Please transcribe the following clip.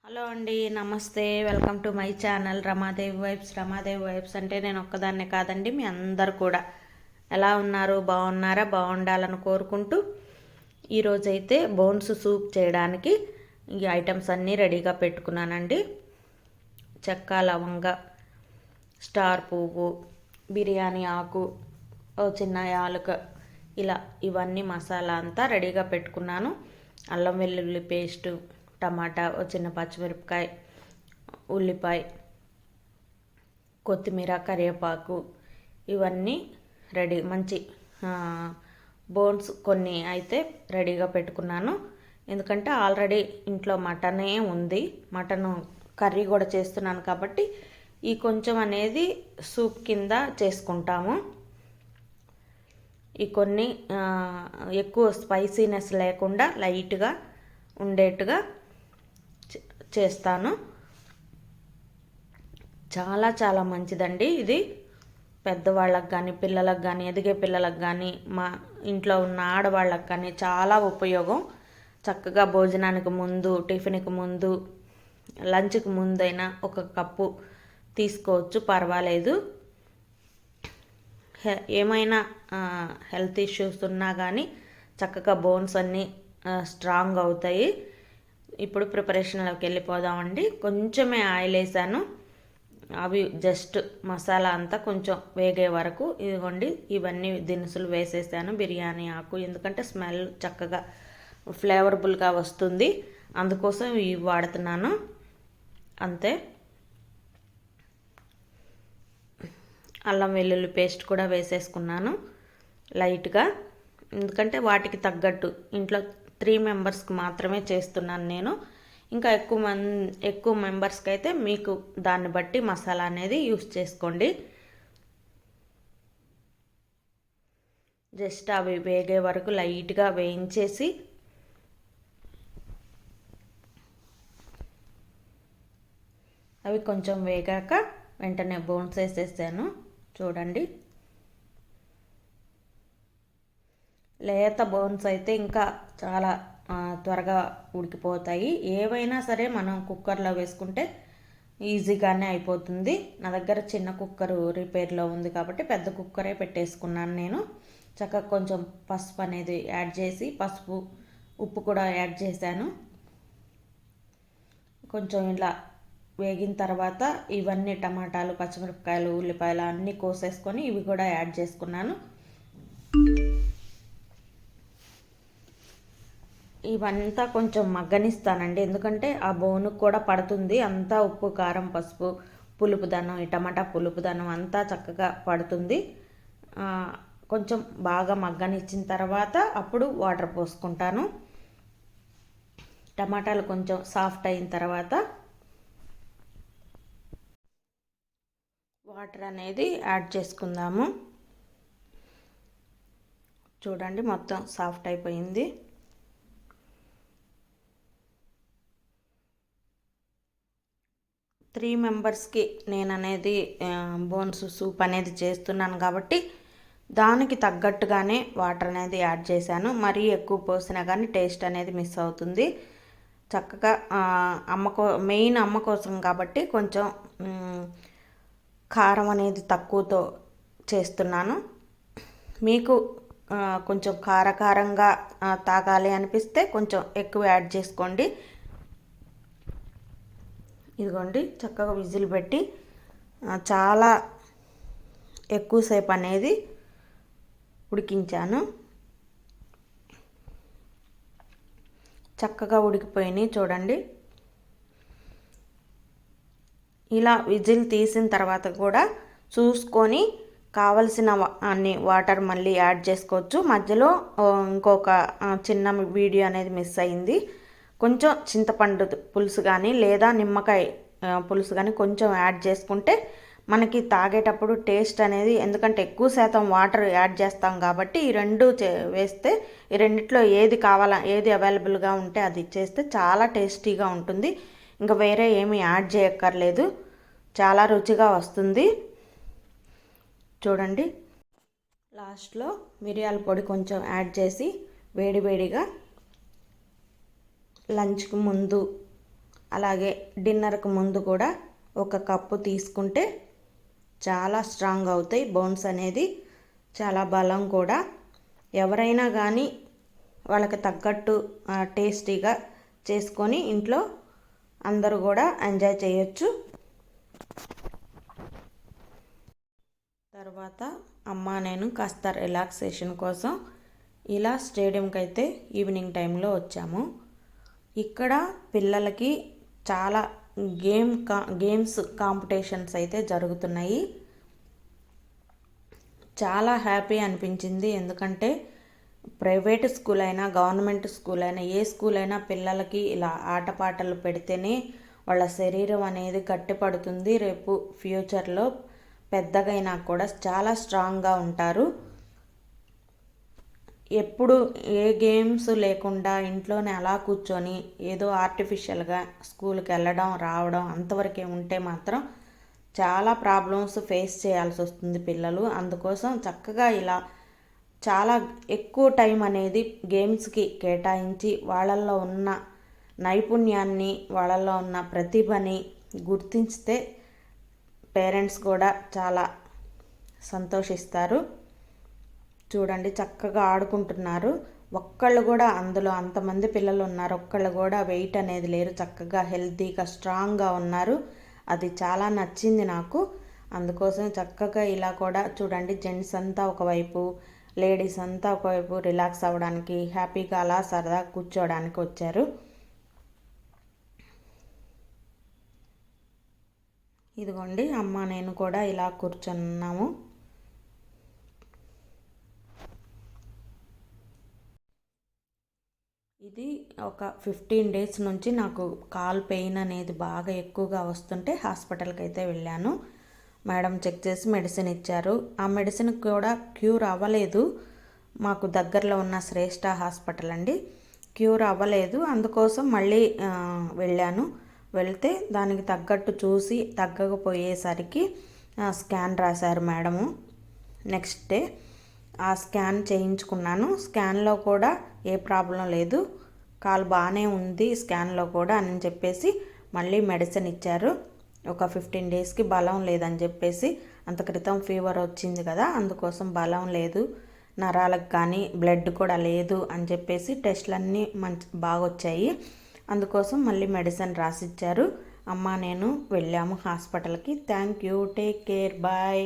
Hello అండి, నమస్తే. Welcome to my channel Ramadevi vibes. Ramadevi vibes అంటే నేను ఒక్కదాన్నే కాదండి, మీ అందరు కూడా ఎలా ఉన్నారు? బాగున్నారా? బాగుండాలని కోరుకుంటూ ఈరోజైతే బోన్స్ సూప్ చేయడానికి ఈ ఐటమ్స్ అన్నీ రెడీగా పెట్టుకున్నానండి. చెక్క, లవంగ, స్టార్ పువ్వు, బిర్యానీ ఆకు, ఓ చిన్న యాలక, ఇలా ఇవన్నీ మసాలా అంతా రెడీగా పెట్టుకున్నాను. అల్లం వెల్లుల్లి పేస్టు, టమాటా, ఒక చిన్న పచ్చిమిరపకాయ, ఉల్లిపాయ, కొత్తిమీర, కరివేపాకు, ఇవన్నీ రెడీ. మంచి బోన్స్ కొన్ని అయితే రెడీగా పెట్టుకున్నాను. ఎందుకంటే ఆల్రెడీ ఇంట్లో మటనే ఉంది, మటన్ కర్రీ కూడా చేస్తున్నాను కాబట్టి ఈ కొంచెం అనేది సూప్ కింద చేసుకుంటాము. ఈ కొన్ని ఎక్కువ స్పైసీనెస్ లేకుండా లైట్గా ఉండేట్టుగా చేస్తాను. చాలా చాలా మంచిదండి ఇది. పెద్దవాళ్ళకి కానీ, పిల్లలకు కానీ, ఎదిగే పిల్లలకు కానీ, మా ఇంట్లో ఉన్న ఆడవాళ్ళకి కానీ చాలా ఉపయోగం. చక్కగా భోజనానికి ముందు, టిఫిన్కి ముందు, లంచ్కి ముందైనా ఒక కప్పు తీసుకోవచ్చు, పర్వాలేదు. ఏమైనా హెల్త్ ఇష్యూస్ ఉన్నా కానీ చక్కగా బోన్స్ అన్నీ స్ట్రాంగ్ అవుతాయి. ఇప్పుడు ప్రిపరేషన్లోకి వెళ్ళిపోదామండి. కొంచెమే ఆయిల్ వేసాను, అవి జస్ట్ మసాలా అంతా కొంచెం వేగే వరకు. ఇదిగోండి, ఇవన్నీ దినుసులు వేసేసాను. బిర్యానీ ఆకు, ఎందుకంటే స్మెల్ చక్కగా ఫ్లేవరబుల్గా వస్తుంది, అందుకోసం ఇవి వాడుతున్నాను. అంతే. అల్లం వెల్లుల్లి పేస్ట్ కూడా వేసేసుకున్నాను లైట్గా, ఎందుకంటే వాటికి తగ్గట్టు. ఇంట్లో 3 మెంబర్స్కి మాత్రమే చేస్తున్నాను నేను. ఇంకా ఎక్కువ మెంబర్స్కి అయితే మీకు దాన్ని బట్టి మసాలా అనేది యూస్ చేసుకోండి. జస్ట్ అవి వేగే వరకు లైట్గా వేయించేసి అవి కొంచెం వేగాక వెంటనే బోన్స్ వేసేసాను. చూడండి, లేత బోన్స్ అయితే ఇంకా చాలా త్వరగా ఉడికిపోతాయి. ఏవైనా సరే మనం కుక్కర్లో వేసుకుంటే ఈజీగానే అయిపోతుంది. నా దగ్గర చిన్న కుక్కర్ రిపేర్లో ఉంది కాబట్టి పెద్ద కుక్కరే పెట్టేసుకున్నాను నేను. చక్కగా కొంచెం పసుపు అనేది యాడ్ చేసి, పసుపు, ఉప్పు కూడా యాడ్ చేశాను. కొంచెం ఇలా వేగిన తర్వాత ఇవన్నీ టమాటాలు, పచ్చిమిరపకాయలు, ఉల్లిపాయలు అన్నీ కోసేసుకొని ఇవి కూడా యాడ్ చేసుకున్నాను. ఇవంతా కొంచెం మగ్గనిస్తానండి, ఎందుకంటే ఆ బోనుకు కూడా పడుతుంది అంతా. ఉప్పు, కారం, పసుపు, పులుపుదనం, ఈ టమాటా పులుపుదనం అంతా చక్కగా పడుతుంది. కొంచెం బాగా మగ్గనిచ్చిన తర్వాత అప్పుడు వాటర్ పోసుకుంటాను. టమాటాలు కొంచెం సాఫ్ట్ అయిన తర్వాత వాటర్ అనేది యాడ్ చేసుకుందాము. చూడండి, మొత్తం సాఫ్ట్ అయిపోయింది. త్రీ మెంబర్స్కి నేను అనేది బోన్స్ సూప్ అనేది చేస్తున్నాను కాబట్టి దానికి తగ్గట్టుగానే వాటర్ అనేది యాడ్ చేశాను. మరీ ఎక్కువ పోసినా కానీ టేస్ట్ అనేది మిస్ అవుతుంది. చక్కగా మెయిన్ అమ్మ కోసం కాబట్టి కొంచెం కారం అనేది తక్కువతో చేస్తున్నాను. మీకు కొంచెం కారంగా తాగాలి అనిపిస్తే కొంచెం ఎక్కువ యాడ్ చేసుకోండి. ఇదిగోండి, చక్కగా విజిల్ పెట్టి చాలా ఎక్కువసేపు అనేది ఉడికించాను. చక్కగా ఉడికిపోయినాయి చూడండి. ఇలా విజిల్ తీసిన తర్వాత కూడా చూసుకొని కావలసిన అన్ని వాటర్ మళ్ళీ యాడ్ చేసుకోవచ్చు. మధ్యలో ఇంకొక చిన్న వీడియో అనేది మిస్ అయింది. కొంచెం చింతపండు పులుసు కానీ లేదా నిమ్మకాయ పులుసు కానీ కొంచెం యాడ్ చేసుకుంటే మనకి తాగేటప్పుడు టేస్ట్ అనేది, ఎందుకంటే ఎక్కువ శాతం వాటర్ యాడ్ చేస్తాం కాబట్టి ఈ రెండు వేస్తే, ఈ రెండిట్లో ఏది అవైలబుల్గా ఉంటే అది చేస్తే చాలా టేస్టీగా ఉంటుంది. ఇంకా వేరే ఏమీ యాడ్ చేయక్కర్లేదు, చాలా రుచిగా వస్తుంది. చూడండి, లాస్ట్లో మిరియాల పొడి కొంచెం యాడ్ చేసి వేడివేడిగా లంచ్కి ముందు అలాగే డిన్నర్కి ముందు కూడా ఒక కప్పు తీసుకుంటే చాలా స్ట్రాంగ్ అవుతాయి బోన్స్ అనేది, చాలా బలం కూడా. ఎవరైనా కానీ వాళ్ళకి తగ్గట్టు టేస్టీగా చేసుకొని ఇంట్లో అందరూ కూడా ఎంజాయ్ చేయొచ్చు. తర్వాత నేను కాస్త రిలాక్సేషన్ కోసం ఇలా స్టేడియంకి అయితే ఈవినింగ్ టైంలో వచ్చాము. ఇక్కడ పిల్లలకి చాలా గేమ్స్ కాంపిటీషన్స్ అయితే జరుగుతున్నాయి. చాలా హ్యాపీ అనిపించింది. ఎందుకంటే ప్రైవేట్ స్కూల్ అయినా గవర్నమెంట్ స్కూల్ అయినా ఏ స్కూల్ అయినా పిల్లలకి ఇలా ఆటపాటలు పెడితేనే వాళ్ళ శరీరం అనేది గట్టిపడుతుంది. రేపు ఫ్యూచర్లో పెద్దగైనా కూడా చాలా స్ట్రాంగ్గా ఉంటారు. ఎప్పుడు ఏ గేమ్స్ లేకుండా ఇంట్లోనే అలా కూర్చొని ఏదో ఆర్టిఫిషియల్గా స్కూల్కి వెళ్ళడం రావడం అంతవరకే ఉంటే మాత్రం చాలా ప్రాబ్లమ్స్ ఫేస్ చేయాల్సి వస్తుంది పిల్లలు. అందుకోసం చక్కగా ఇలా చాలా ఎక్కువ టైం అనేది గేమ్స్కి కేటాయించి వాళ్ళల్లో ఉన్న నైపుణ్యాన్ని, వాళ్ళల్లో ఉన్న ప్రతిభని గుర్తించితే పేరెంట్స్ కూడా చాలా సంతోషిస్తారు. చూడండి చక్కగా ఆడుకుంటున్నారు. ఒక్కళ్ళు కూడా అందులో అంతమంది పిల్లలు ఉన్నారు, ఒక్కళ్ళు కూడా వెయిట్ అనేది లేరు. చక్కగా హెల్తీగా స్ట్రాంగ్గా ఉన్నారు. అది చాలా నచ్చింది నాకు. అందుకోసం చక్కగా ఇలా కూడా చూడండి జెంట్స్ అంతా ఒకవైపు, లేడీస్ అంతా ఒకవైపు రిలాక్స్ అవ్వడానికి హ్యాపీగా అలా సరదా కూర్చోవడానికి వచ్చారు. ఇదిగోండి నేను కూడా ఇలా కూర్చున్నాము. ఇది ఒక 15 డేస్ నుంచి నాకు కాల్ పెయిన్ అనేది బాగా ఎక్కువగా వస్తుంటే హాస్పిటల్కి అయితే వెళ్ళాను. మేడం చెక్ చేసి మెడిసిన్ ఇచ్చారు. ఆ మెడిసిన్ కూడా క్యూర్ అవ్వలేదు. మాకు దగ్గరలో ఉన్న శ్రేష్ఠ హాస్పిటల్ అండి, క్యూర్ అవ్వలేదు. అందుకోసం మళ్ళీ వెళ్ళాను. వెళ్తే దానికి తగ్గట్టు చూసి తగ్గకపోయేసరికి స్కాన్ రాశారు మేడము. నెక్స్ట్ డే ఆ స్కాన్ చేయించుకున్నాను. స్కాన్లో కూడా ఏ ప్రాబ్లం లేదు, కాలు బాగానే ఉంది స్కాన్లో కూడా అని చెప్పేసి మళ్ళీ మెడిసిన్ ఇచ్చారు. ఒక 15 డేస్కి బలం లేదని చెప్పేసి, అంత క్రితం ఫీవర్ వచ్చింది కదా అందుకోసం బలం లేదు, నరాలకు కానీ బ్లడ్ కూడా లేదు అని చెప్పేసి టెస్టులన్నీ బాగా వచ్చాయి. అందుకోసం మళ్ళీ మెడిసిన్ రాసిచ్చారు. నేను వెళ్ళాము హాస్పిటల్కి. Thank you, take care, bye.